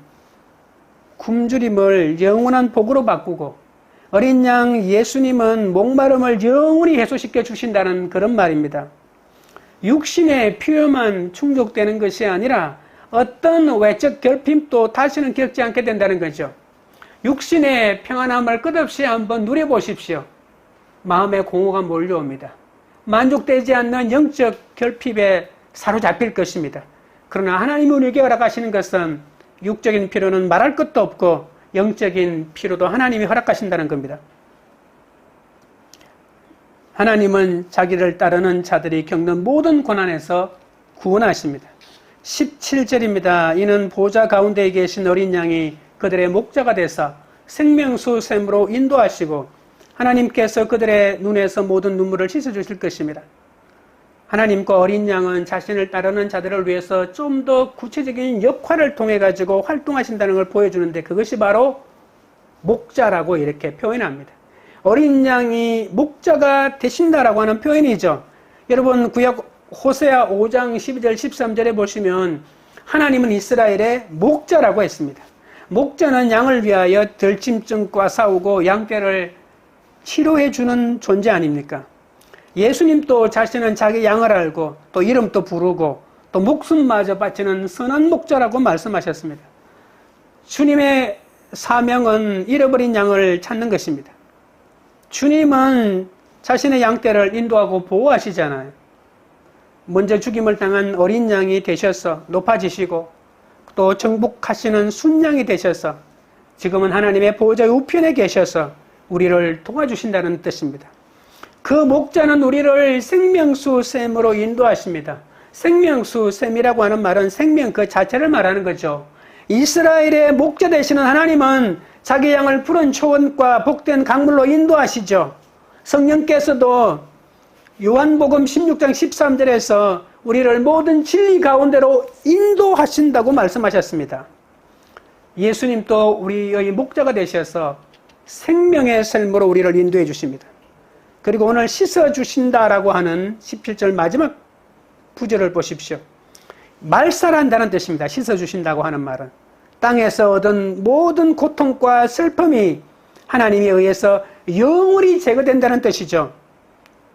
굶주림을 영원한 복으로 바꾸고 어린 양 예수님은 목마름을 영원히 해소시켜 주신다는 그런 말입니다. 육신의 필요만 충족되는 것이 아니라 어떤 외적 결핍도 다시는 겪지 않게 된다는 거죠. 육신의 평안함을 끝없이 한번 누려보십시오. 마음의 공허가 몰려옵니다. 만족되지 않는 영적 결핍에 사로잡힐 것입니다. 그러나 하나님이 우리에게 허락하시는 것은 육적인 필요는 말할 것도 없고 영적인 필요도 하나님이 허락하신다는 겁니다. 하나님은 자기를 따르는 자들이 겪는 모든 고난에서 구원하십니다. 17절입니다. 이는 보좌 가운데에 계신 어린 양이 그들의 목자가 되사 생명수 샘으로 인도하시고 하나님께서 그들의 눈에서 모든 눈물을 씻어주실 것입니다. 하나님과 어린 양은 자신을 따르는 자들을 위해서 좀 더 구체적인 역할을 통해 가지고 활동하신다는 걸 보여주는데 그것이 바로 목자라고 이렇게 표현합니다. 어린 양이 목자가 되신다라고 하는 표현이죠. 여러분 구약 호세아 5장 12절 13절에 보시면 하나님은 이스라엘의 목자라고 했습니다. 목자는 양을 위하여 들짐승과 싸우고 양떼를 치료해 주는 존재 아닙니까? 예수님도 자신은 자기 양을 알고 또 이름도 부르고 또 목숨마저 바치는 선한 목자라고 말씀하셨습니다. 주님의 사명은 잃어버린 양을 찾는 것입니다. 주님은 자신의 양떼를 인도하고 보호하시잖아요. 먼저 죽임을 당한 어린 양이 되셔서 높아지시고 또 정복하시는 순양이 되셔서 지금은 하나님의 보호자의 우편에 계셔서 우리를 도와주신다는 뜻입니다. 그 목자는 우리를 생명수 샘으로 인도하십니다. 생명수 샘이라고 하는 말은 생명 그 자체를 말하는 거죠. 이스라엘의 목자 되시는 하나님은 자기 양을 푸른 초원과 복된 강물로 인도하시죠. 성령께서도 요한복음 16장 13절에서 우리를 모든 진리 가운데로 인도하신다고 말씀하셨습니다. 예수님도 우리의 목자가 되셔서 생명의 샘으로 우리를 인도해 주십니다. 그리고 오늘 씻어주신다라고 하는 17절 마지막 구절을 보십시오. 말살한다는 뜻입니다. 씻어주신다고 하는 말은. 땅에서 얻은 모든 고통과 슬픔이 하나님에 의해서 영원히 제거된다는 뜻이죠.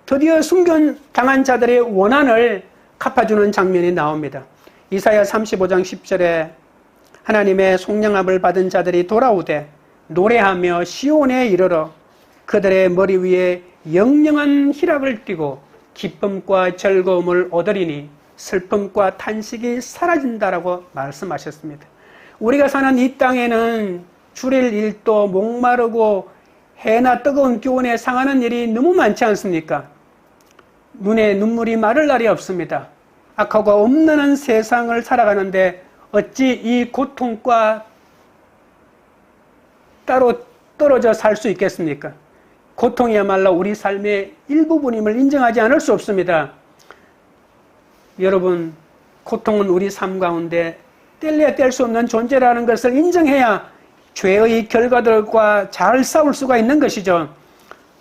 드디어 순교당한 자들의 원한을 갚아주는 장면이 나옵니다. 이사야 35장 10절에 하나님의 속량함을 받은 자들이 돌아오되 노래하며 시온에 이르러 그들의 머리 위에 영영한 희락을 띠고 기쁨과 즐거움을 얻으리니 슬픔과 탄식이 사라진다라고 말씀하셨습니다. 우리가 사는 이 땅에는 줄일 일도 목마르고 해나 뜨거운 기온에 상하는 일이 너무 많지 않습니까? 눈에 눈물이 마를 날이 없습니다. 악하고 엄난한 세상을 살아가는데 어찌 이 고통과 따로 떨어져 살 수 있겠습니까? 고통이야말로 우리 삶의 일부분임을 인정하지 않을 수 없습니다. 여러분, 고통은 우리 삶 가운데 뗄래야 뗄 수 없는 존재라는 것을 인정해야 죄의 결과들과 잘 싸울 수가 있는 것이죠.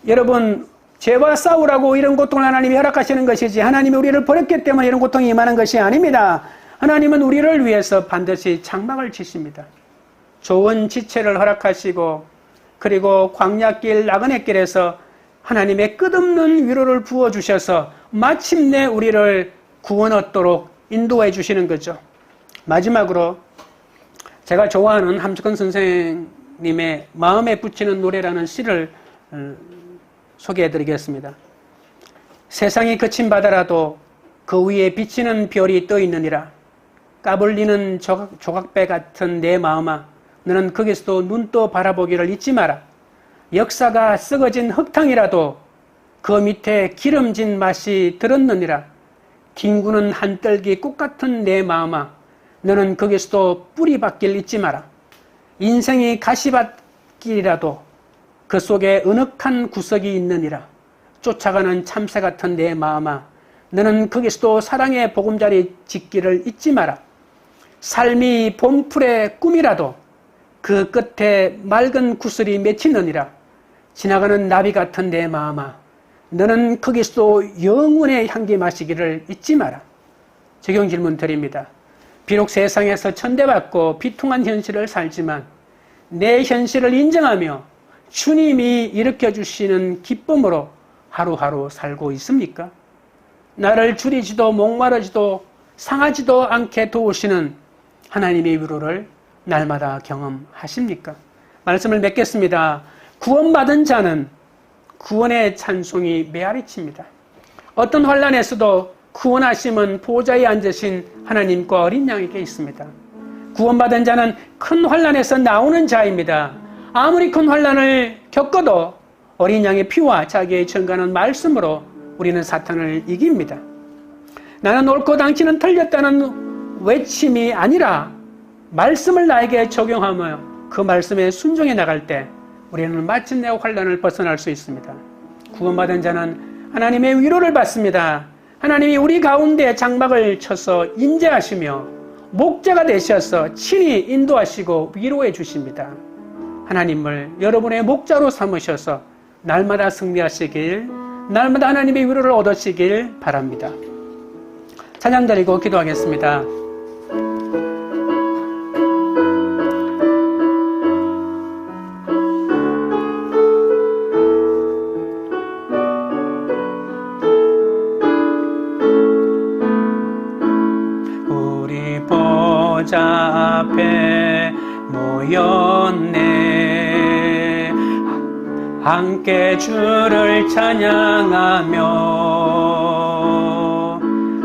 여러분, 죄와 싸우라고 이런 고통을 하나님이 허락하시는 것이지 하나님이 우리를 버렸기 때문에 이런 고통이 임하는 것이 아닙니다. 하나님은 우리를 위해서 반드시 장막을 치십니다. 좋은 지체를 허락하시고 그리고 광야길 나그네 길에서 하나님의 끝없는 위로를 부어주셔서 마침내 우리를 구원 얻도록 인도해 주시는 거죠. 마지막으로 제가 좋아하는 함석헌 선생님의 마음에 붙이는 노래라는 시를 소개해 드리겠습니다. 세상이 거친 바다라도 그 위에 비치는 별이 떠 있느니라. 까불리는 조각배 같은 내 마음아, 너는 거기서도 눈 떠 바라보기를 잊지 마라. 역사가 썩어진 흙탕이라도 그 밑에 기름진 맛이 들었느니라. 뒹구는 한떨기 꽃 같은 내 마음아, 너는 거기서도 뿌리박기를 잊지 마라. 인생이 가시밭길이라도 그 속에 은흑한 구석이 있느니라. 쫓아가는 참새 같은 내 마음아, 너는 거기서도 사랑의 보금자리 짓기를 잊지 마라. 삶이 봄풀의 꿈이라도 그 끝에 맑은 구슬이 맺히느니라. 지나가는 나비 같은 내 마음아, 너는 거기서도 영원의 향기 마시기를 잊지 마라. 적용 질문 드립니다. 비록 세상에서 천대받고 비통한 현실을 살지만 내 현실을 인정하며 주님이 일으켜주시는 기쁨으로 하루하루 살고 있습니까? 나를 줄이지도 목마르지도 상하지도 않게 도우시는 하나님의 위로를 날마다 경험하십니까? 말씀을 맺겠습니다. 구원받은 자는 구원의 찬송이 메아리칩니다. 어떤 환난에서도 구원하심은 보좌에 앉으신 하나님과 어린 양에게 있습니다. 구원받은 자는 큰 환난에서 나오는 자입니다. 아무리 큰 환난을 겪어도 어린 양의 피와 자기의 증거하는 말씀으로 우리는 사탄을 이깁니다. 나는 옳고 당신은 틀렸다는 외침이 아니라 말씀을 나에게 적용하며 그 말씀에 순종해 나갈 때 우리는 마침내 환난을 벗어날 수 있습니다. 구원받은 자는 하나님의 위로를 받습니다. 하나님이 우리 가운데 장막을 쳐서 인재하시며 목자가 되셔서 친히 인도하시고 위로해 주십니다. 하나님을 여러분의 목자로 삼으셔서 날마다 승리하시길, 날마다 하나님의 위로를 얻으시길 바랍니다. 찬양 드리고 기도하겠습니다. 우리 보좌 앞에 모였네. 함께 주를 찬양하며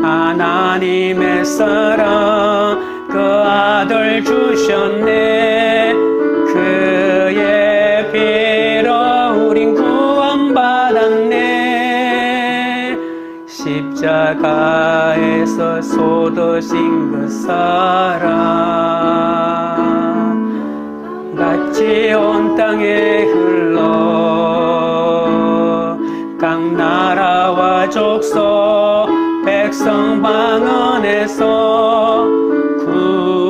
하나님의 사랑 그 아들 주셨네. 그의 피로 우린 구원받았네. 십자가에서 쏟으신 그 사랑 같이 온 땅에 흘러 각 나라와 족속 백성 방언에서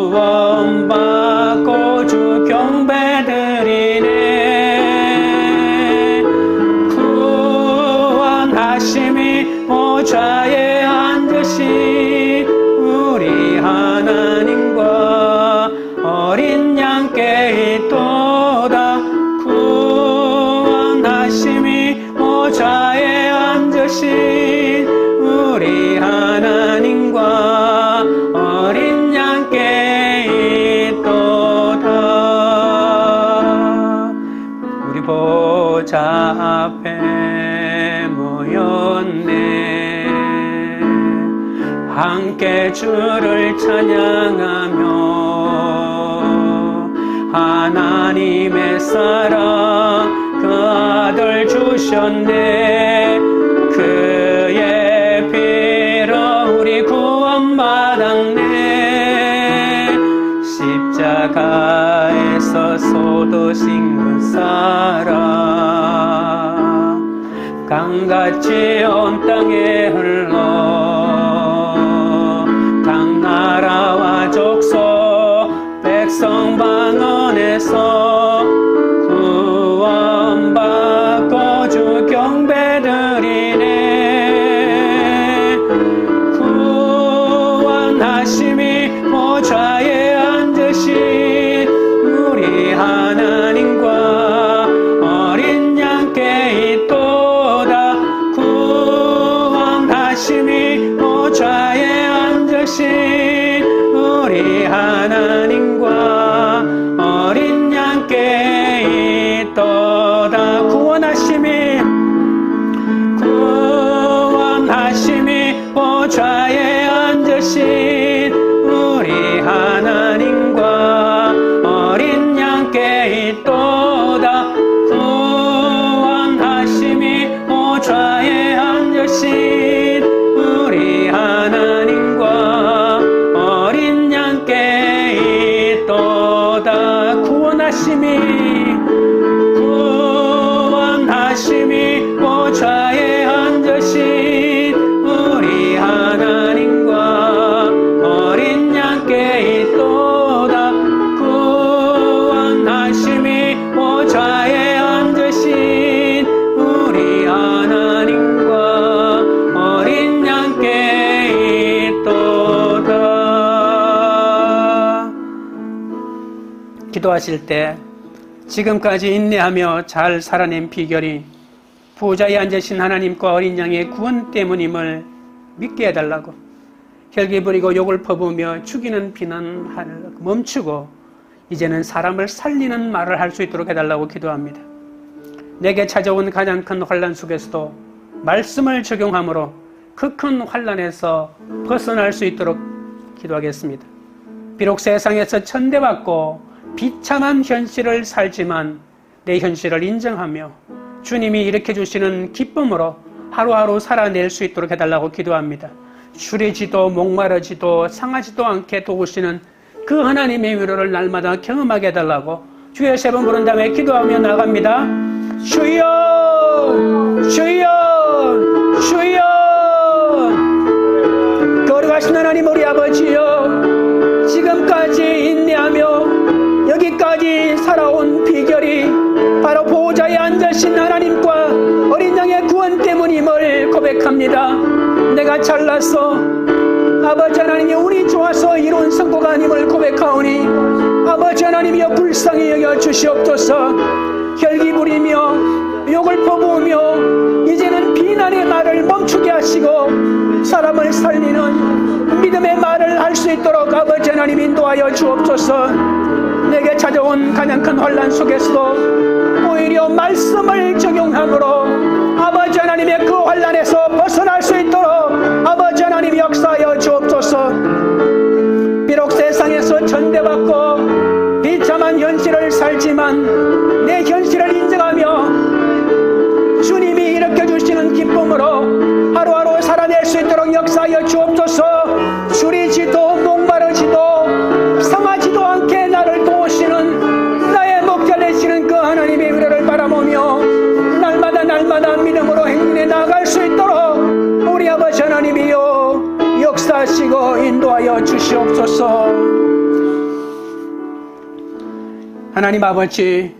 구원받고 주 경배드리네. 구원하심이 보좌에 앉으신 우리 하나님과 어린 양께 있도다. 구원하심이 보좌에 앉으신 우리 하나님과 어린 양께 있도다. 우리 보좌 앞에 모였네. 함께 주를 찬양하며 하나님의 사랑 그 아들 주셨네. 그의 피로 우리 구원받았네. 십자가에서 쏟으신 그 사랑 강같이 온 땅에 흘러 각 나라와 족속 백성 방언에서 구원받고 주 경배드리네. 구원하심이 보좌에 앉으신 우리 하나님과 어린 양께 있도다. 구원하심이 보좌에 앉으신 우리 하나님과 어린 양께 있도다. 구원하심이 보좌에 앉으신 우리 하나님과 어린 양께 있도다. 구원하심이 보좌에 앉으신 우리 하나님과 어린 양께 있도다. 구원하심이 보좌에 앉으신 우리 기도하실 때 지금까지 인내하며 잘 살아낸 비결이 보좌에 앉으신 하나님과 어린 양의 구원 때문임을 믿게 해달라고, 혈기 부리고 욕을 퍼부으며 죽이는 비난을 멈추고 이제는 사람을 살리는 말을 할 수 있도록 해달라고 기도합니다. 내게 찾아온 가장 큰 환난 속에서도 말씀을 적용함으로 그 큰 환난에서 벗어날 수 있도록 기도하겠습니다. 비록 세상에서 천대받고 비참한 현실을 살지만 내 현실을 인정하며 주님이 일으켜 주시는 기쁨으로 하루하루 살아낼 수 있도록 해달라고 기도합니다. 줄이지도 목마르지도 상하지도 않게 도우시는 그 하나님의 위로를 날마다 경험하게 해달라고 주여 세 번 부른 다음에 기도하며 나갑니다. 주여 주여 주여. 거룩하신 하나님 우리 아버지여, 지금까지 인내하며 여기까지 살아온 비결이 바로 보호자에 앉으신 하나님과 어린 양의 구원 때문임을 고백합니다. 내가 잘나서 아버지 하나님이 운이 좋아서 이룬 성과가 아님을 고백하오니 아버지 하나님이여 불쌍히 여겨 주시옵소서. 혈기 부리며 욕을 퍼부으며 이제는 비난의 말을 멈추게 하시고 사람을 살리는 믿음의 말을 할 수 있도록 아버지 하나님 인도하여 주옵소서. 내게 찾아온 가장 큰 환난 속에서도 오히려 말씀을 적용함으로 아버지 하나님의 그 환난에서 벗어날 수 있도록 아버지 하나님 역사하여 주옵소서. 비록 세상에서 천대받고 비참한 현실을 살지만 내 현실을 인정하며 주님이 일으켜주시는 기쁨으로 하루하루 살아낼 수 있도록 역사하여 주옵소서. 줄이지도 목마르지도 상하지도 않게 나를 도우시는 나의 목자 되시는 그 하나님의 위로를 바라보며 날마다 믿음으로 행진해 나아갈 수 있도록 우리 아버지 하나님이여 역사하시고 인도하여 주시옵소서. 하나님 아버지,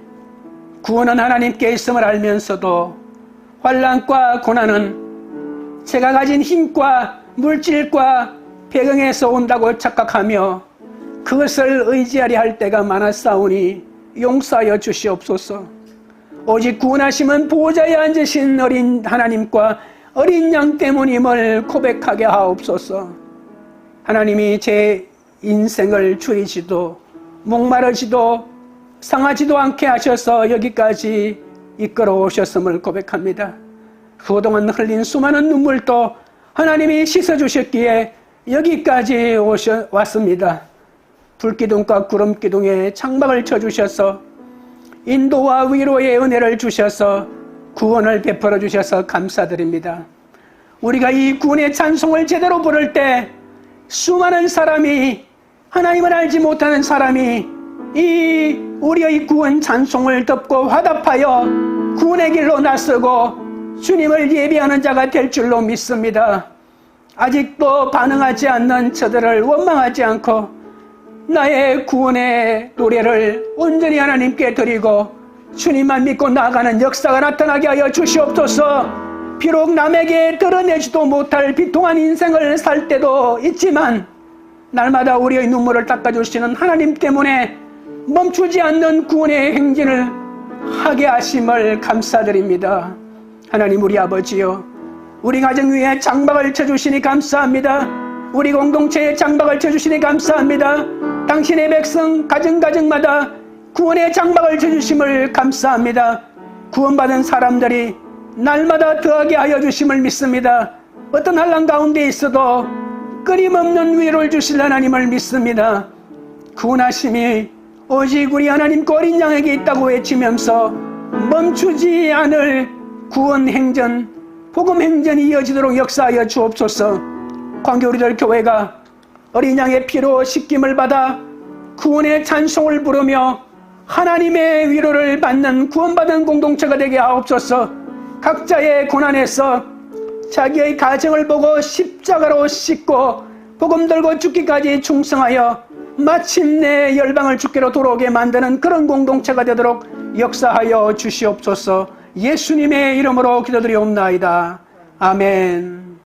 구원은 하나님께 있음을 알면서도 환난과 고난은 제가 가진 힘과 물질과 배경에서 온다고 착각하며 그것을 의지하려 할 때가 많았사오니 용서하여 주시옵소서. 오직 구원하심은 보호자에 앉으신 어린 하나님과 어린 양 때문임을 고백하게 하옵소서. 하나님이 제 인생을 줄이지도 목마르지도 상하지도 않게 하셔서 여기까지 이끌어 오셨음을 고백합니다. 그동안 흘린 수많은 눈물도 하나님이 씻어주셨기에 여기까지 왔습니다. 불기둥과 구름기둥에 창막을 쳐주셔서 인도와 위로의 은혜를 주셔서 구원을 베풀어 주셔서 감사드립니다. 우리가 이 구원의 찬송을 제대로 부를 때 수많은 사람이, 하나님을 알지 못하는 사람이 이 우리의 구원 찬송을 듣고 화답하여 구원의 길로 나서고 주님을 예비하는 자가 될 줄로 믿습니다. 아직도 반응하지 않는 저들을 원망하지 않고 나의 구원의 노래를 온전히 하나님께 드리고 주님만 믿고 나아가는 역사가 나타나게 하여 주시옵소서. 비록 남에게 드러내지도 못할 비통한 인생을 살 때도 있지만 날마다 우리의 눈물을 닦아주시는 하나님 때문에 멈추지 않는 구원의 행진을 하게 하심을 감사드립니다. 하나님 우리 아버지여, 우리 가정 위에 장막을 쳐주시니 감사합니다. 우리 공동체에 장막을 쳐주시니 감사합니다. 당신의 백성 가정가정마다 구원의 장막을 쳐주심을 감사합니다. 구원받은 사람들이 날마다 더하게 하여 주심을 믿습니다. 어떤 환난 가운데 있어도 끊임없는 위로를 주실 하나님을 믿습니다. 구원하심이 오직 우리 하나님 어린 양에게 있다고 외치면서 멈추지 않을 구원 행전, 복음 행전이 이어지도록 역사하여 주옵소서. 광교 우리들 교회가 어린 양의 피로 씻김을 받아 구원의 찬송을 부르며 하나님의 위로를 받는 구원받은 공동체가 되게 하옵소서. 각자의 고난에서 자기의 가정을 보고 십자가로 싣고 복음 들고 죽기까지 충성하여 마침내 열방을 주께로 돌아오게 만드는 그런 공동체가 되도록 역사하여 주시옵소서. 예수님의 이름으로 기도드리옵나이다. 아멘.